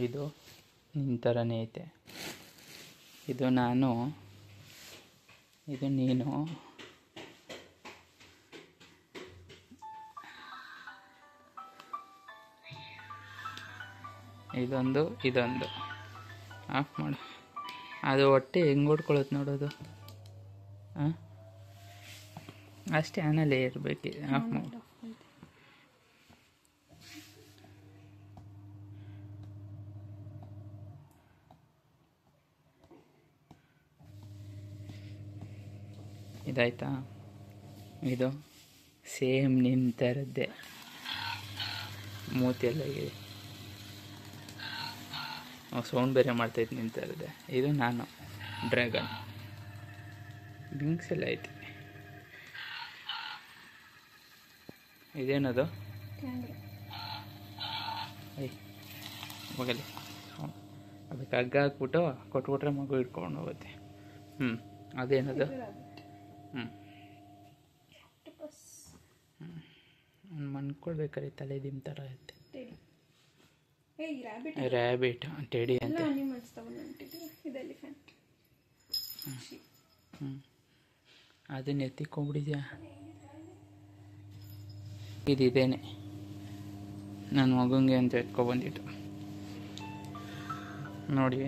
ಇದು ನಿನ್ನ ಥರನೇ ಐತೆ. ಇದು ನಾನು, ಇದು ನೀನು, ಇದೊಂದು ಆಫ್ ಮಾಡು. ಅದು ಹೊಟ್ಟೆ ಹೆಂಗೆ ಹೊಡ್ಕೊಳತ್ತೆ ನೋಡೋದು. ಹಾಂ, ಅಷ್ಟೇ, ಆನಲ್ಲೇ ಇರಬೇಕು. ಆಫ್ ಮಾಡು. ಇದಾಯ್ತಾ? ಇದು ಸೇಮ್ ನಿನ್ನ ಥರದ್ದೇ, ಮೂತಿಯೆಲ್ಲ ಇದೆ. ಸೌಂಡ್ ಬೇರೆ ಮಾಡ್ತಾಯಿತ್ತು ನಿನ್ನ ಥರದ್ದೇ. ಇದು ನಾನು ಡ್ರ್ಯಾಗನ್, ವಿಂಗ್ಸ್ ಎಲ್ಲ ಐತೆ. ಇದೇನದು? ಹೋಗಲಿ, ಅದಕ್ಕೆ ಹಗ್ಗ ಹಾಕ್ಬಿಟ್ಟು ಕೊಟ್ಬಿಟ್ರೆ ಮಗು ಇಟ್ಕೊಂಡು ಹೋಗುತ್ತೆ. ಅದೇನದು? ಮನ್ಕೊಳ್ಬೇಕಾರೆ ತಲೆ ದಿಮ್ ಥರ ಐತೆ. ರ್ಯಾಬಿಟ್, ಟೆಡಿ ಅಂತ. ಅದನ್ನ ಎತ್ತಿಕೊಂಡ್ಬಿಟ್ಟಿದ್ಯಾ? ಇದೇನೆ ನನ್ನ ಮಗಂಗೆ ಅಂತ ಎತ್ಕೊಬಂದಿಟ್ಟು ನೋಡಿ.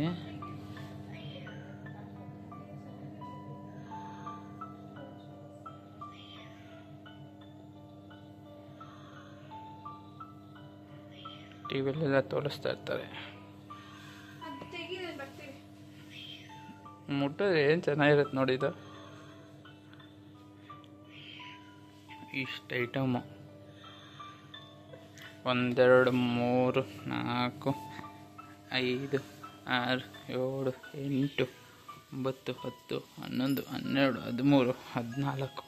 ಟಿವಿಯಲ್ಲೆಲ್ಲ ತೋರಿಸ್ತಾ ಇರ್ತಾರೆ. ಮುಟ್ಟೋದು ಏನು ಚೆನ್ನಾಗಿರುತ್ತೆ ನೋಡಿದ್ದು. ಇಷ್ಟು ಐಟಮು 1 2 3 4 5 6 7 8 9 10 11 12 13 14.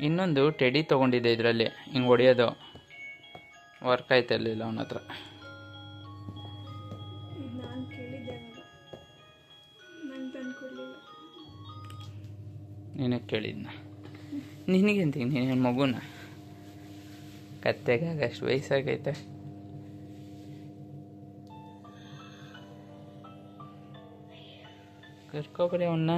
ಇನ್ನೊಂದು ಟೆಡಿ ತೊಗೊಂಡಿದ್ದೆ, ಇದರಲ್ಲಿ ಹಿಂಗೆ ಹೊಡೆಯೋದು ವರ್ಕ್ ಆಯ್ತಿರಲಿಲ್ಲ ಅವನ ಹತ್ರ. ನಿನಗೆ ಕೇಳಿದ್ನ? ನಿನಗೆಂತೀನಿ, ನೀನೇನು ಮಗುನ? ಕತ್ತೆಗಾಗ ಅಷ್ಟು ವಯಸ್ಸಾಗೈತೆ. ಕರ್ಕೊಬರಿ ಅವನ್ನ.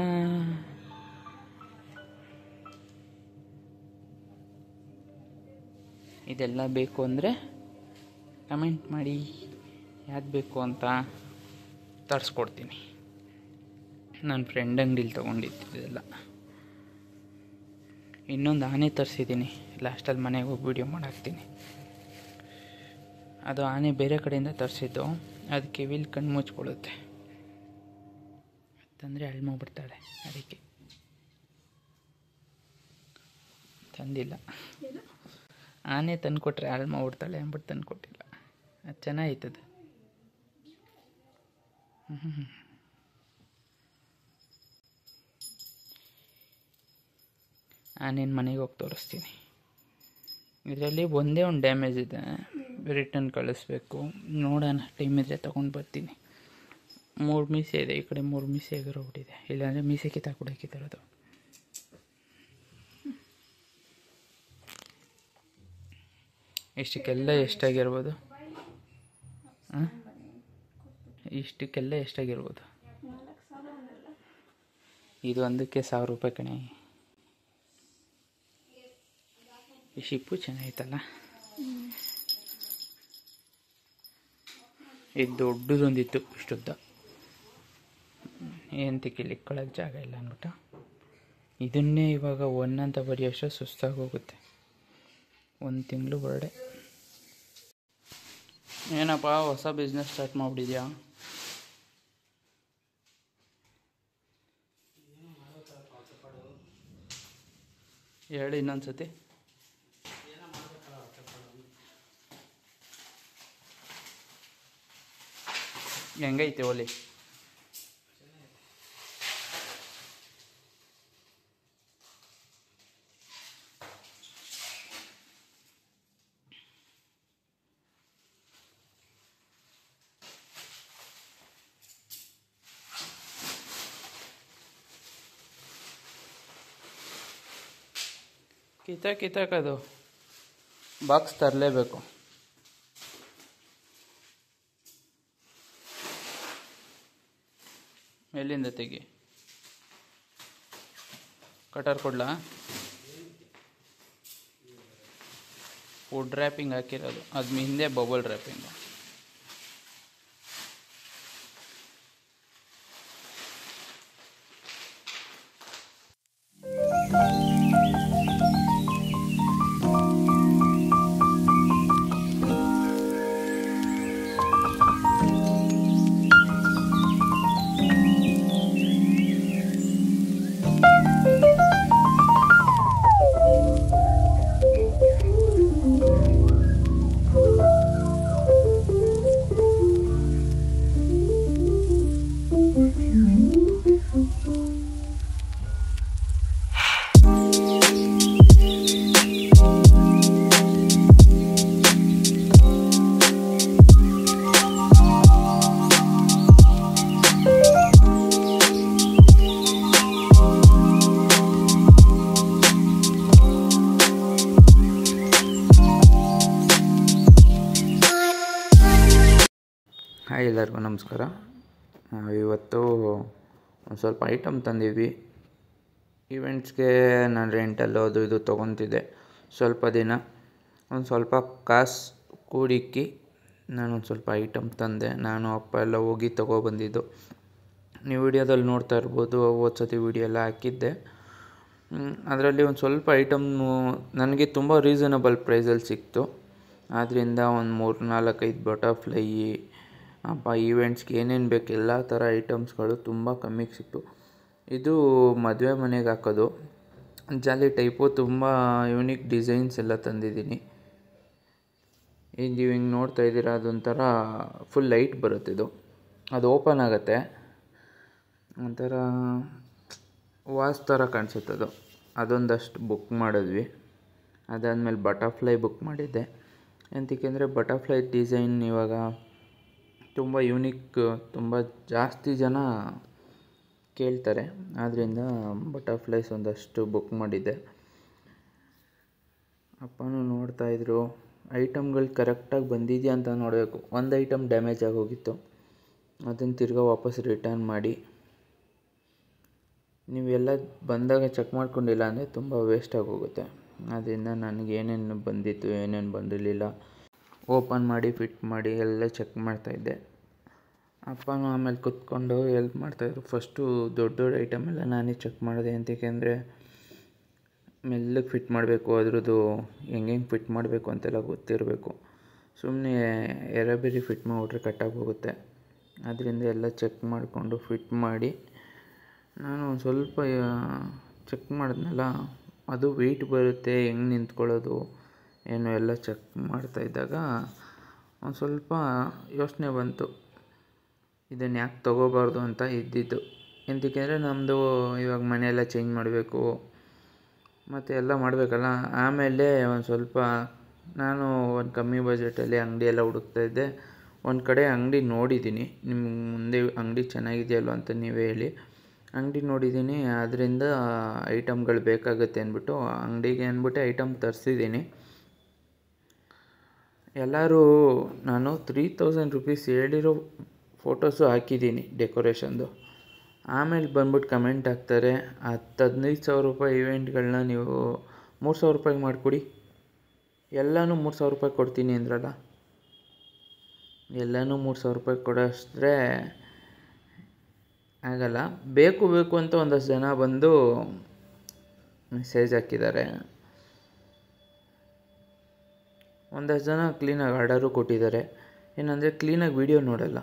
ಇದೆಲ್ಲ ಬೇಕು ಅಂದರೆ ಕಮೆಂಟ್ ಮಾಡಿ, ಯಾವ್ದು ಬೇಕು ಅಂತ ತರಿಸ್ಕೊಡ್ತೀನಿ. ನನ್ನ ಫ್ರೆಂಡ್ ಅಂಗಡಿಲಿ ತೊಗೊಂಡಿದ್ದೆಲ್ಲ. ಇನ್ನೊಂದು ಆನೆ ತರಿಸಿದ್ದೀನಿ, ಲಾಸ್ಟಲ್ಲಿ ಮನೆಗೆ ಹೋಗಿ ವೀಡಿಯೋ ಮಾಡಾಕ್ತೀನಿ. ಅದು ಆನೆ ಬೇರೆ ಕಡೆಯಿಂದ ತರಿಸಿದ್ದು, ಅದಕ್ಕೆ ವಿಲ್ ಕಣ್ಣು ಮುಚ್ಕೊಳ್ಳುತ್ತೆ, ತಂದರೆ ಹಾಳು ಮಾಡ್ಬಿಡ್ತಾಳೆ. ಅದಕ್ಕೆ ತಂದಿಲ್ಲ. ಆನೆ ತಂದು ಕೊಟ್ಟರೆ ಹಾಳು ಮಾಡ್ಬಿಡ್ತಾಳೆ ಅಂದ್ಬಿಟ್ಟು ತಂದು ಕೊಟ್ಟಿಲ್ಲ. ಅದು ಚೆನ್ನಾಗಿರ್ತದೆ. ಆನೇನು ಮನೆಗೆ ಹೋಗಿ ತೋರಿಸ್ತೀನಿ. ಇದರಲ್ಲಿ ಒಂದೇ ಒಂದು ಡ್ಯಾಮೇಜ್ ಇದೆ, ರಿಟರ್ನ್ ಕಳಿಸ್ಬೇಕು. ನೋಡೋಣ, ಟೈಮ್ ಇದ್ದರೆ ತೊಗೊಂಡು ಬರ್ತೀನಿ. 3 ಮೀಸೆ ಇದೆ, ಈ ಕಡೆ 3 ಮೀಸೆ ಎಗರೋಗ್ಬಿಟ್ಟಿದೆ. ಇಲ್ಲಾಂದರೆ ಮೀಸೆ ಕಿತ್ತಾಕ್ಬಿಡೋಕ್ಕಿರೋದು. ಇಷ್ಟಕ್ಕೆಲ್ಲ ಎಷ್ಟಾಗಿರ್ಬೋದು? ಇಷ್ಟಕ್ಕೆಲ್ಲ ಎಷ್ಟಾಗಿರ್ಬೋದು? ಇದು ಒಂದಕ್ಕೆ 1000 ರೂಪಾಯಿ ಕಣೆ. ಈ ಶಿಪ್ಪು ಚೆನ್ನಾಗಿತ್ತಲ್ಲ. ಇದು ದೊಡ್ಡದೊಂದಿತ್ತು, ಇಷ್ಟುದ್ದ. ಏನಂತಕ್ಕೆ ಇಕ್ಕೊಳ್ಳೋಕೆ ಜಾಗ ಇಲ್ಲ ಅಂದ್ಬಿಟ್ಟು ಇದನ್ನೇ ಇವಾಗ 1 ಅಂತ ಬರೆಯೋಷ್ಟು ಸುಸ್ತಾಗಿ ಹೋಗುತ್ತೆ. 1 ತಿಂಗಳು ಬರ್ಡೆ. ಏನಪ್ಪ ಹೊಸ ಬಿಸ್ನೆಸ್ ಸ್ಟಾರ್ಟ್ ಮಾಡಿಬಿಟ್ಟಿದ್ಯಾ? ಹೇಳಿ ಇನ್ನೊಂದ್ಸತಿ. ಹೆಂಗೈತೆ ಓಲಿ? ಕಿತ್ತಾಕದು ಬಾಕ್ಸ್ ತರಲೇಬೇಕು. ಎಲ್ಲಿಂದ ತೆಗಿ? ಕಟರ್ ಕೊಡ್ಲಾ? ಫುಡ್ ರ್ಯಾಪಿಂಗ್ ಹಾಕಿರೋದು, ಅದು ಹಿಂದೆ ಬಬಲ್ ರ್ಯಾಪಿಂಗ್. ಹಾಯ್, ಎಲ್ಲರಿಗೂ ನಮಸ್ಕಾರ. ಇವತ್ತು ಒಂದು ಸ್ವಲ್ಪ ಐಟಮ್ ತಂದಿದ್ವಿ. ಈವೆಂಟ್ಸ್ಗೆ ನಾನು ರೆಂಟಲ್ಲೋ ಅದು ಇದು ತೊಗೊತಿದ್ದೆ. ಸ್ವಲ್ಪ ದಿನ ಒಂದು ಸ್ವಲ್ಪ ಕಾಸು ಕೂಡಿಕ್ಕಿ ನಾನೊಂದು ಸ್ವಲ್ಪ ಐಟಮ್ ತಂದೆ. ನಾನು ಅಪ್ಪ ಎಲ್ಲ ಹೋಗಿ ತೊಗೊಬಂದಿದ್ದು. ನೀವು ವಿಡಿಯೋದಲ್ಲಿ ನೋಡ್ತಾ ಇರ್ಬೋದು, ಸತಿ ವಿಡಿಯೋ ಎಲ್ಲ ಹಾಕಿದ್ದೆ. ಅದರಲ್ಲಿ ಒಂದು ಸ್ವಲ್ಪ ಐಟಮ್ನು ನನಗೆ ತುಂಬ ರೀಸನಬಲ್ ಪ್ರೈಸಲ್ಲಿ ಸಿಕ್ತು. ಆದ್ದರಿಂದ ಒಂದು 3-4-5 ಬಟರ್ಫ್ಲೈ ಈವೆಂಟ್ಸ್ಗೆ ಏನೇನು ಬೇಕು ಎಲ್ಲ ಥರ ಐಟಮ್ಸ್ಗಳು ತುಂಬ ಕಮ್ಮಿಗೆ ಸಿಕ್ತು. ಇದು ಮದುವೆ ಮನೆಗೆ ಹಾಕೋದು ಜಾಲಿ ಟೈಪು, ತುಂಬ ಯೂನಿಕ್ ಡಿಸೈನ್ಸ್ ಎಲ್ಲ ತಂದಿದ್ದೀನಿ. ಇದು ಹಿಂಗೆ ನೋಡ್ತಾ ಇದ್ದೀರಾ, ಅದೊಂಥರ ಫುಲ್ ಲೈಟ್ ಬರುತ್ತೆ. ಅದು ಓಪನ್ ಆಗುತ್ತೆ, ಒಂಥರ ವಾಸ್ ಥರ ಕಾಣಿಸುತ್ತದು. ಅದೊಂದಷ್ಟು ಬುಕ್ ಮಾಡಿದ್ವಿ. ಅದಾದಮೇಲೆ ಬಟರ್ಫ್ಲೈ ಬುಕ್ ಮಾಡಿದ್ದೆ. ಎಂತಕ್ಕೆಂದರೆ ಬಟರ್ಫ್ಲೈ ಡಿಸೈನ್ ಇವಾಗ ತುಂಬ ಯೂನಿಕ್, ತುಂಬ ಜಾಸ್ತಿ ಜನ ಕೇಳ್ತಾರೆ. ಆದ್ದರಿಂದ ಬಟರ್ಫ್ಲೈಸ್ ಒಂದಷ್ಟು ಬುಕ್ ಮಾಡಿದ್ದೆ. ಅಪ್ಪನೂ ನೋಡ್ತಾಯಿದ್ರು. ಐಟಮ್ಗಳು ಕರೆಕ್ಟಾಗಿ ಬಂದಿದೆಯಾ ಅಂತ ನೋಡಬೇಕು. ಒಂದು ಐಟಮ್ ಡ್ಯಾಮೇಜ್ ಆಗೋಗಿತ್ತು, ಅದನ್ನು ತಿರ್ಗಾ ವಾಪಸ್ ರಿಟರ್ನ್ ಮಾಡಿ. ನೀವೆಲ್ಲ ಬಂದಾಗ ಚೆಕ್ ಮಾಡ್ಕೊಂಡಿಲ್ಲ ಅಂದರೆ ತುಂಬ ವೇಸ್ಟಾಗಿ ಹೋಗುತ್ತೆ. ಆದ್ದರಿಂದ ನನಗೆ ಏನೇನು ಬಂದಿತ್ತು, ಏನೇನು ಬಂದಿರಲಿಲ್ಲ ಓಪನ್ ಮಾಡಿ ಫಿಟ್ ಮಾಡಿ ಎಲ್ಲ ಚೆಕ್ ಮಾಡ್ತಾಯಿದ್ದೆ. ಅಪ್ಪನೂ ಆಮೇಲೆ ಕೂತ್ಕೊಂಡು ಹೆಲ್ಪ್ ಮಾಡ್ತಾಯಿದ್ರು. ಫಸ್ಟು ದೊಡ್ಡ ದೊಡ್ಡ ಐಟಮ್ ಎಲ್ಲ ನಾನೇ ಚೆಕ್ ಮಾಡಿದೆ. ಎಂತಕ್ಕೆಂದರೆ ಮೆಲ್ಲಗೆ ಫಿಟ್ ಮಾಡಬೇಕು, ಅದ್ರದ್ದು ಹೆಂಗೆ ಫಿಟ್ ಮಾಡಬೇಕು ಅಂತೆಲ್ಲ ಗೊತ್ತಿರಬೇಕು. ಸುಮ್ಮನೆ ಎರೆಬೇರಿ ಫಿಟ್ ಮಾಡಿಬಿಟ್ರೆ ಕಟ್ಟಾಗಿ ಹೋಗುತ್ತೆ. ಅದರಿಂದ ಎಲ್ಲ ಚೆಕ್ ಮಾಡಿಕೊಂಡು ಫಿಟ್ ಮಾಡಿ ನಾನು ಒಂದು ಸ್ವಲ್ಪ ಚೆಕ್ ಮಾಡಿದ್ನಲ್ಲ, ಅದು ವೆಯ್ಟ್ ಬರುತ್ತೆ, ಹೆಂಗೆ ನಿಂತ್ಕೊಳ್ಳೋದು ಏನು ಎಲ್ಲ ಚೆಕ್ ಮಾಡ್ತಾಯಿದ್ದಾಗ ಒಂದು ಸ್ವಲ್ಪ ಯೋಚನೆ ಬಂತು, ಇದನ್ನು ಯಾಕೆ ತೊಗೋಬಾರ್ದು ಅಂತ ಇದ್ದಿದ್ದು. ಎಂತಕ್ಕೆಂದರೆ ನಮ್ಮದು ಇವಾಗ ಮನೆಯೆಲ್ಲ ಚೇಂಜ್ ಮಾಡಬೇಕು ಮತ್ತು ಎಲ್ಲ ಮಾಡಬೇಕಲ್ಲ. ಆಮೇಲೆ ಒಂದು ಸ್ವಲ್ಪ ನಾನು ಒಂದು ಕಮ್ಮಿ ಬಜೆಟಲ್ಲಿ ಅಂಗಡಿ ಎಲ್ಲ ಹುಡುಕ್ತಾಯಿದ್ದೆ. ಒಂದು ಕಡೆ ಅಂಗಡಿ ನೋಡಿದ್ದೀನಿ. ನಿಮ್ಮ ಮುಂದೆ ಅಂಗಡಿ ಚೆನ್ನಾಗಿದೆಯಲ್ವ ಅಂತ ನೀವೇ ಹೇಳಿ. ಅಂಗಡಿ ನೋಡಿದ್ದೀನಿ, ಅದರಿಂದ ಐಟಮ್ಗಳು ಬೇಕಾಗುತ್ತೆ ಅಂದ್ಬಿಟ್ಟು ಅಂಗಡಿಗೆ ಅಂದ್ಬಿಟ್ಟು ಐಟಮ್ ತರಿಸಿದ್ದೀನಿ. ಎಲ್ಲರೂ ನಾನು 3000 ರೂಪೀಸ್ ಹೇಳಿರೋ ಫೋಟೋಸು ಹಾಕಿದ್ದೀನಿ ಡೆಕೋರೇಷನ್ದು. ಆಮೇಲೆ ಬಂದ್ಬಿಟ್ಟು ಕಮೆಂಟ್ ಹಾಕ್ತಾರೆ, 10-15 ಸಾವಿರ ರೂಪಾಯಿ ಇವೆಂಟ್ಗಳನ್ನ ನೀವು 3000 ರೂಪಾಯಿಗೆ ಮಾಡಿಕೊಡಿ. ಎಲ್ಲನೂ 3000 ರೂಪಾಯಿ ಕೊಡ್ತೀನಿ ಅಂದ್ರಲ್ಲ. ಎಲ್ಲನೂ 3000 ರೂಪಾಯಿ ಕೊಡೋಷ್ಟ್ರೆ ಆಗಲ್ಲ. ಬೇಕು ಅಂತ ಒಂದಷ್ಟು ಜನ ಬಂದು ಮೆಸೇಜ್ ಹಾಕಿದ್ದಾರೆ. ಒಂದಷ್ಟು ಜನ ಕ್ಲೀನಾಗಿ ಆರ್ಡರು ಕೊಟ್ಟಿದ್ದಾರೆ. ಏನಂದರೆ ಕ್ಲೀನಾಗಿ ವೀಡಿಯೋ ನೋಡಲ್ಲ,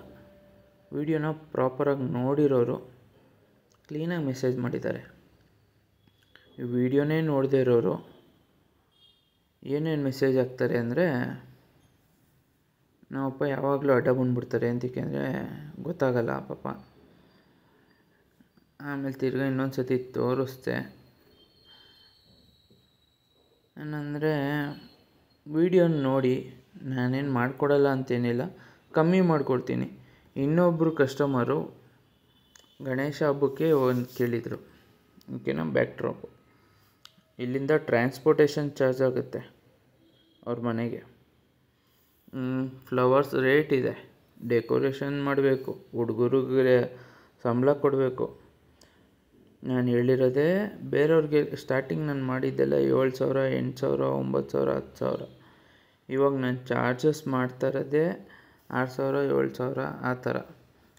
ವೀಡಿಯೋನ ಪ್ರಾಪರಾಗಿ ನೋಡಿರೋರು ಕ್ಲೀನಾಗಿ ಮೆಸೇಜ್ ಮಾಡಿದ್ದಾರೆ. ವೀಡಿಯೋನೇ ನೋಡದೇ ಇರೋರು ಏನೇನು ಮೆಸೇಜ್ ಹಾಕ್ತಾರೆ ಅಂದರೆ, ನಮ್ಮಪ್ಪ ಯಾವಾಗಲೂ ಅಡ್ಡ ಬಂದುಬಿಡ್ತಾರೆ. ಎಂತಕ್ಕೆಂದರೆ ಗೊತ್ತಾಗಲ್ಲ ಪಾಪ. ಆಮೇಲೆ ತಿರ್ಗಾ ಇನ್ನೊಂದು ಸತಿ ತೋರಿಸ್ದೆ. ಏನಂದರೆ ವೀಡಿಯೋನ ನೋಡಿ, ನಾನೇನು ಮಾಡಿಕೊಡಲ್ಲ ಅಂತೇನಿಲ್ಲ, ಕಮ್ಮಿ ಮಾಡಿಕೊಡ್ತೀನಿ. ಇನ್ನೊಬ್ಬರು ಕಸ್ಟಮರು ಗಣೇಶ ಹಬ್ಬಕ್ಕೆ ಒಂದು ಕೇಳಿದರು, ಓಕೆನಾ, ಬ್ಯಾಕ್ ಡ್ರಾಪು. ಇಲ್ಲಿಂದ ಟ್ರಾನ್ಸ್ಪೋರ್ಟೇಷನ್ ಚಾರ್ಜ್ ಆಗುತ್ತೆ. ಅವ್ರ ಮನೆಗೆ. ಫ್ಲವರ್ಸ್ ರೇಟ್ ಇದೆ, ಡೆಕೋರೇಷನ್ ಮಾಡಬೇಕು, ಹುಡುಗರಿಗೆ ಸಂಬಳ ಕೊಡಬೇಕು. ನಾನು ಹೇಳಿರೋದೇ ಬೇರೆಯವ್ರಿಗೆ. ಸ್ಟಾರ್ಟಿಂಗ್ ನಾನು ಮಾಡಿದ್ದೆಲ್ಲ 7,000, 8,000, 9,000, 10,000. ಇವಾಗ ನಾನು ಚಾರ್ಜಸ್ ಮಾಡ್ತಾ ಇರೋದೇ 6,000, 7,000 ಆ ಥರ.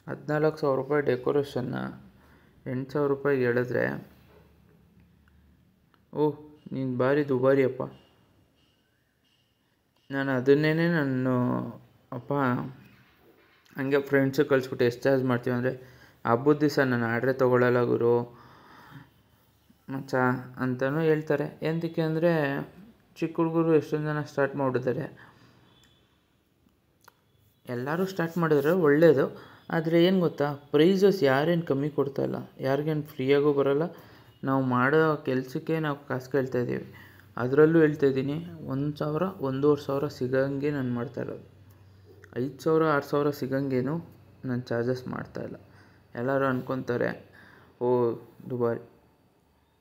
14,000 ರೂಪಾಯಿ ಡೆಕೋರೇಷನ್ನ 8,000 ರೂಪಾಯಿಗೆ ಹೇಳಿದ್ರೆ, ಓಹ್ ನೀನು ಭಾರಿ ದುಬಾರಿಯಪ್ಪ. ನಾನು ಅದನ್ನೇ ನಾನು ಹಂಗೆ ಫ್ರೆಂಡ್ಸು ಕಳಿಸ್ಬಿಟ್ಟು ಎಷ್ಟು ಚಾರ್ಜ್ ಮಾಡ್ತೀವಿ ಅಂದರೆ, ಹಬ್ಬದ ದಿವಸ ನಾನು ಆರ್ಡ್ರೇ ತೊಗೊಳ್ಳಲ್ಲ ಗುರು ಮಚ್ಚ ಅಂತಲೂ ಹೇಳ್ತಾರೆ. ಎಂತಕ್ಕೆ ಅಂದರೆ ಚಿಕ್ಕ ಹುಡುಗರು ಎಷ್ಟೊಂದು ಜನ ಸ್ಟಾರ್ಟ್ ಮಾಡಿದ್ದಾರೆ. ಎಲ್ಲರೂ ಸ್ಟಾರ್ಟ್ ಮಾಡಿದ್ರೆ ಒಳ್ಳೆಯದು. ಆದರೆ ಏನು ಗೊತ್ತಾ, ಪ್ರೈಸಸ್ ಯಾರೇನು ಕಮ್ಮಿ ಕೊಡ್ತಾಯಿಲ್ಲ, ಯಾರಿಗೇನು ಫ್ರೀಯಾಗೂ ಬರೋಲ್ಲ. ನಾವು ಮಾಡೋ ಕೆಲಸಕ್ಕೆ ನಾವು ಕಾಸು ಕೇಳ್ತಾಯಿದ್ದೀವಿ. ಅದರಲ್ಲೂ ಹೇಳ್ತಾಯಿದ್ದೀನಿ, 1,000, 1,500 ಸಿಗೋಂಗೆ ನಾನು ಮಾಡ್ತಾಯಿರೋದು. 5,000, 6,000 ಸಿಗೋಂಗೇನು ನಾನು ಚಾರ್ಜಸ್ ಮಾಡ್ತಾಯಿಲ್ಲ. ಎಲ್ಲರೂ ಅಂದ್ಕೊತಾರೆ ಓ ದುಬಾರಿ.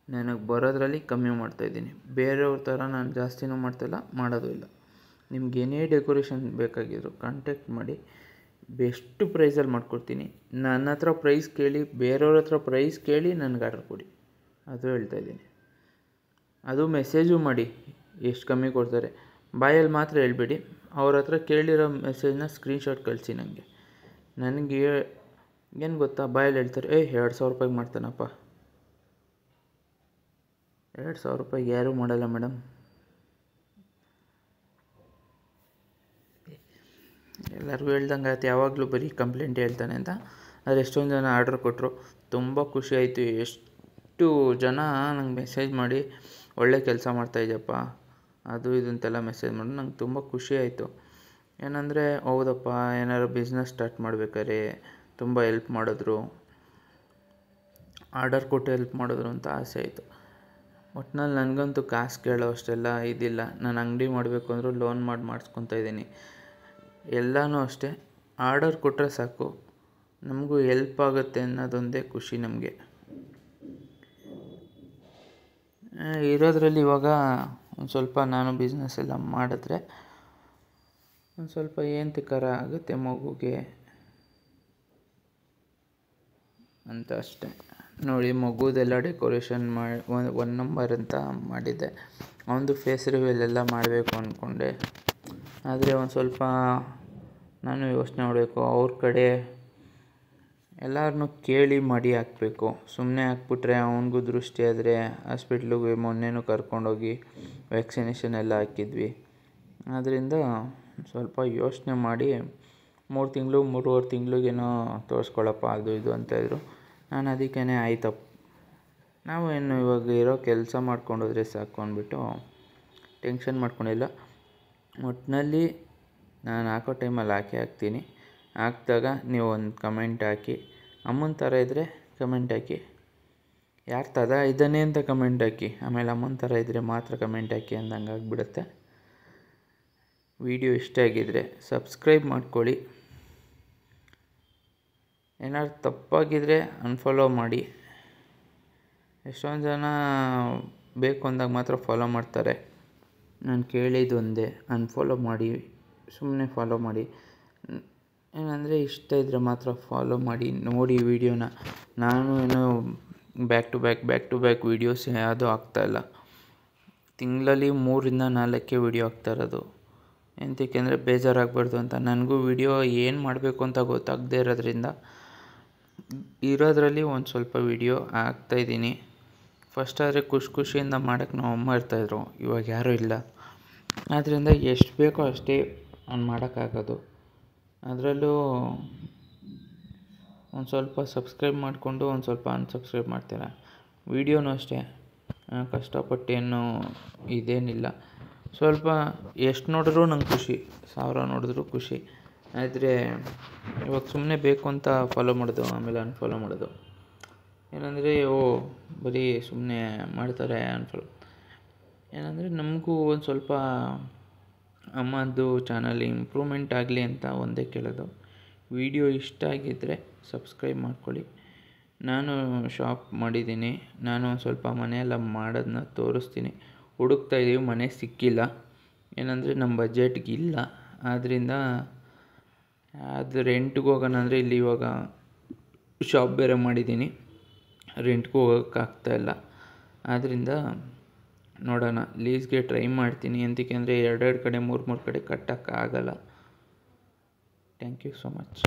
ನನಗೆ ಬರೋದ್ರಲ್ಲಿ ಕಮ್ಮಿ ಮಾಡ್ತಾಯಿದ್ದೀನಿ. ಬೇರೆಯವ್ರ ಥರ ನಾನು ಜಾಸ್ತಿನೂ ಮಾಡ್ತಾಯಿಲ್ಲ, ಮಾಡೋದು ಇಲ್ಲ. ನಿಮ್ಗೆ ಏನೇ ಡೆಕೋರೇಷನ್ ಬೇಕಾಗಿದ್ರು ಕಾಂಟ್ಯಾಕ್ಟ್ ಮಾಡಿ, ಬೆಸ್ಟ್ ಪ್ರೈಸಲ್ಲಿ ಮಾಡ್ಕೊಡ್ತೀನಿ. ನನ್ನ ಹತ್ರ ಪ್ರೈಸ್ ಕೇಳಿ, ಬೇರೆಯವ್ರ ಹತ್ರ ಪ್ರೈಸ್ ಕೇಳಿ ನನಗೆ ಆರ್ಡರ್ ಕೊಡಿ, ಅದು ಹೇಳ್ತಾಯಿದ್ದೀನಿ. ಅದು ಮೆಸೇಜು ಮಾಡಿ ಎಷ್ಟು ಕಮ್ಮಿ ಕೊಡ್ತಾರೆ. ಬಾಯಲ್ಲಿ ಮಾತ್ರ ಹೇಳ್ಬೇಡಿ, ಅವ್ರ ಹತ್ರ ಕೇಳಿರೋ ಮೆಸೇಜ್ನ ಸ್ಕ್ರೀನ್ಶಾಟ್ ಕಳಿಸಿ ನನಗೆ ಏನು ಗೊತ್ತಾ, ಬಾಯಲ್ಲಿ ಹೇಳ್ತಾರೆ 2,000 ರೂಪಾಯಿಗೆ ಮಾಡ್ತಾನಪ್ಪ. 2,000 ರೂಪಾಯಿಗೆ ಯಾರೂ ಮಾಡಲ್ಲ ಮೇಡಮ್. ಎಲ್ಲರಿಗೂ ಹೇಳ್ದಂಗೆ ಆಯ್ತು, ಯಾವಾಗಲೂ ಬರೀ ಕಂಪ್ಲೇಂಟ್ ಹೇಳ್ತಾನೆ ಅಂತ. ಆದರೆ ಎಷ್ಟೊಂದು ಜನ ಆರ್ಡ್ರ್ ಕೊಟ್ಟರು, ತುಂಬ ಖುಷಿ ಆಯಿತು. ಎಷ್ಟು ಜನ ನಂಗೆ ಮೆಸೇಜ್ ಮಾಡಿ ಒಳ್ಳೆ ಕೆಲಸ ಮಾಡ್ತಾಯಿದ್ದಪ್ಪ ಅದು ಇದು ಅಂತೆಲ್ಲ ಮೆಸೇಜ್ ಮಾಡಿ ನಂಗೆ ತುಂಬ ಖುಷಿ ಆಯಿತು. ಏನಂದರೆ ಹೌದಪ್ಪ, ಏನಾದ್ರು ಬಿಸ್ನೆಸ್ ಸ್ಟಾರ್ಟ್ ಮಾಡ್ಬೇಕಾದ್ರೆ ತುಂಬ ಹೆಲ್ಪ್ ಮಾಡಿದ್ರು, ಆರ್ಡರ್ ಕೊಟ್ಟು ಹೆಲ್ಪ್ ಮಾಡಿದ್ರು ಅಂತ ಆಸೆ ಆಯಿತು. ಒಟ್ನಲ್ಲಿ ನನಗಂತೂ ಕಾಸು ಕೇಳೋ ಅಷ್ಟೆಲ್ಲ ಇದಿಲ್ಲ. ನಾನು ಅಂಗಡಿ ಮಾಡಬೇಕು ಅಂದರೂ ಲೋನ್ ಮಾಡಿಸ್ಕೊತಾ ಇದ್ದೀನಿ. ಎಲ್ಲನೂ ಅಷ್ಟೇ, ಆರ್ಡರ್ ಕೊಟ್ಟರೆ ಸಾಕು, ನಮಗೂ ಹೆಲ್ಪ್ ಆಗುತ್ತೆ ಅನ್ನೋದೊಂದೇ ಖುಷಿ ನಮಗೆ ಇರೋದ್ರಲ್ಲಿ. ಇವಾಗ ಒಂದು ಸ್ವಲ್ಪ ನಾನು ಬಿಸ್ನೆಸ್ ಎಲ್ಲ ಮಾಡಿದ್ರೆ ಒಂದು ಸ್ವಲ್ಪ ಏಂತಕರ ಆಗುತ್ತೆ ಮಗುಗೆ ಅಂತ ಅಷ್ಟೆ. ನೋಡಿ, ಮಗುದೆಲ್ಲ ಡೆಕೋರೇಷನ್ ಮಾಡಿ 1 ನಂಬರ್ ಅಂತ ಮಾಡಿದ್ದೆ. ಅವನದು ಫೇಸ್ ರಿವೀಲ್ ಎಲ್ಲ ಮಾಡಬೇಕು ಅಂದ್ಕೊಂಡೆ. ಆದರೆ ಒಂದು ಸ್ವಲ್ಪ ನಾನು ಯೋಚನೆ ಮಾಡಬೇಕು. ಅವ್ರ ಕಡೆ ಎಲ್ಲರನ್ನೂ ಕೇಳಿ ಮಾಡಿ ಹಾಕಬೇಕು. ಸುಮ್ಮನೆ ಹಾಕ್ಬಿಟ್ರೆ ಅವನಿಗೂ ದೃಷ್ಟಿ ಆದರೆ ಹಾಸ್ಪಿಟ್ಲಿಗೆ ಮೊನ್ನೆನೂ ಕರ್ಕೊಂಡೋಗಿ ವ್ಯಾಕ್ಸಿನೇಷನ್ ಎಲ್ಲ ಹಾಕಿದ್ವಿ. ಆದ್ದರಿಂದ ಸ್ವಲ್ಪ ಯೋಚನೆ ಮಾಡಿ 3 ತಿಂಗಳು 3.5 ತಿಂಗಳಿಗೇನೋ ತೋರಿಸ್ಕೊಳ್ಳಪ್ಪ ಅದು ಇದು ಅಂತಾಯಿದ್ರು. ನಾನು ಅದಕ್ಕೇ ಆಯ್ತಪ್ಪ, ನಾವು ಏನು ಇವಾಗ ಇರೋ ಕೆಲಸ ಮಾಡ್ಕೊಂಡೋದ್ರೆ ಸಾಕು ಅಂದ್ಬಿಟ್ಟು ಟೆನ್ಷನ್ ಮಾಡ್ಕೊಂಡಿಲ್ಲ. ಒಟ್ಟಿನಲ್ಲಿ ನಾನು ಹಾಕೋ ಟೈಮಲ್ಲಿ ಹಾಕ್ತೀನಿ. ಹಾಕಿದಾಗ ನೀವು ಒಂದು ಕಮೆಂಟ್ ಹಾಕಿ, ಅಮ್ಮನ ಥರ ಇದ್ದರೆ ಕಮೆಂಟ್ ಹಾಕಿ, ಯಾರು ತದ ಇದ್ದಾನೆ ಅಂತ ಕಮೆಂಟ್ ಹಾಕಿ, ಆಮೇಲೆ ಅಮ್ಮನ ಥರ ಇದ್ದರೆ ಮಾತ್ರ ಕಮೆಂಟ್ ಹಾಕಿ ಅಂದಂಗೆ ಆಗಿಬಿಡುತ್ತೆ. ವಿಡಿಯೋ ಇಷ್ಟ ಆಗಿದ್ದರೆ ಸಬ್ಸ್ಕ್ರೈಬ್ ಮಾಡ್ಕೊಳ್ಳಿ. ಏನಾದ್ರು ತಪ್ಪಾಗಿದ್ದರೆ ಅನ್ಫಾಲೋ ಮಾಡಿ. ಎಷ್ಟೊಂದು ಜನ ಬೇಕು ಅಂದಾಗ ಮಾತ್ರ ಫಾಲೋ ಮಾಡ್ತಾರೆ. ನಾನು ಕೇಳಿದ್ದೊಂದೇ, ಅನ್ಫಾಲೋ ಮಾಡಿ, ಸುಮ್ಮನೆ ಫಾಲೋ ಮಾಡಿ. ಏನಂದರೆ ಇಷ್ಟ ಇದ್ದರೆ ಮಾತ್ರ ಫಾಲೋ ಮಾಡಿ, ನೋಡಿ ವೀಡಿಯೋನ. ನಾನು ಏನೋ ಬ್ಯಾಕ್ ಟು ಬ್ಯಾಕ್ ವೀಡಿಯೋಸ್ ಯಾವುದೂ ಆಗ್ತಾಯಿಲ್ಲ. ತಿಂಗಳಲ್ಲಿ 3-4 ವೀಡಿಯೋ ಆಗ್ತಾಯಿರೋದು. ಎಂತಕ್ಕೆ ಅಂದರೆ ಬೇಜಾರಾಗಬಾರ್ದು ಅಂತ. ನನಗೂ ವೀಡಿಯೋ ಏನು ಮಾಡಬೇಕು ಅಂತ ಗೊತ್ತಾಗದೇ ಇರೋದ್ರಲ್ಲಿ ಒಂದು ಸ್ವಲ್ಪ ವೀಡಿಯೋ ಹಾಕ್ತಾಯಿದ್ದೀನಿ. ಫಸ್ಟ್ ಆದರೆ ಖುಷಿಯಿಂದ ಮಾಡೋಕ್ಕೆ ನಮ್ಮ ಅಮ್ಮ ಇರ್ತಾಯಿದ್ರು, ಇವಾಗ ಯಾರೂ ಇಲ್ಲ. ಆದ್ದರಿಂದ ಎಷ್ಟು ಬೇಕೋ ಅಷ್ಟೇ ನಾನು ಮಾಡೋಕ್ಕಾಗೋದು. ಅದರಲ್ಲೂ ಒಂದು ಸ್ವಲ್ಪ ಸಬ್ಸ್ಕ್ರೈಬ್ ಮಾಡಿಕೊಂಡು ಒಂದು ಸ್ವಲ್ಪ ಅನ್ಸಬ್ಸ್ಕ್ರೈಬ್ ಮಾಡ್ತೀರಾ. ವೀಡಿಯೋನೂ ಅಷ್ಟೇ ಕಷ್ಟಪಟ್ಟೇನು ಇದೇನಿಲ್ಲ. ಸ್ವಲ್ಪ ಎಷ್ಟು ನೋಡಿದ್ರೂ ನಂಗೆ ಖುಷಿ, 1000 ನೋಡಿದ್ರೂ ಖುಷಿ. ಆದರೆ ಇವಾಗ ಸುಮ್ಮನೆ ಬೇಕು ಅಂತ ಫಾಲೋ ಮಾಡೋದು, ಆಮೇಲೆ ಅನ್ಫಾಲೋ ಮಾಡೋದು. ಏನಂದರೆ ಬರೀ ಸುಮ್ಮನೆ ಮಾಡ್ತಾರೆ ಅನ್ಫಾಲೋ. ಏನಂದರೆ ನಮಗೂ ಒಂದು ಸ್ವಲ್ಪ ಅಮ್ಮದು ಚಾನಲ್ ಇಂಪ್ರೂವ್ಮೆಂಟ್ ಆಗಲಿ ಅಂತ ಒಂದೇ ಕೇಳೋದು. ವಿಡಿಯೋ ಇಷ್ಟ ಆಗಿದ್ದರೆ ಸಬ್ಸ್ಕ್ರೈಬ್ ಮಾಡ್ಕೊಳ್ಳಿ. ನಾನು ಶಾಪ್ ಮಾಡಿದ್ದೀನಿ. ನಾನು ಒಂದು ಸ್ವಲ್ಪ ಮನೆಯೆಲ್ಲ ಮಾಡೋದನ್ನ ತೋರಿಸ್ತೀನಿ. ಹುಡುಕ್ತಾಯಿದ್ದೀವಿ, ಮನೆ ಸಿಕ್ಕಿಲ್ಲ. ಏನಂದರೆ ನಮ್ಮ ಬಜೆಟ್ಗೆ ಇಲ್ಲ. ಆದ್ದರಿಂದ ಅದು ರೆಂಟ್ಗೆ ಹೋಗೋಣ ಅಂದರೆ ಇಲ್ಲಿ ಇವಾಗ ಶಾಪ್ ಬೇರೆ ಮಾಡಿದ್ದೀನಿ, ರೆಂಟ್ಗೂ ಹೋಗೋಕ್ಕಾಗ್ತಾಯಿಲ್ಲ. ಆದ್ದರಿಂದ ನೋಡೋಣ, ಲೀಸ್ಗೆ ಟ್ರೈ ಮಾಡ್ತೀನಿ. ಎಂತಕ್ಕೆ ಅಂದರೆ 2 ಕಡೆ 3 ಕಡೆ ಕಟ್ಟೋಕ್ಕಾಗಲ್ಲ. Thank you so much.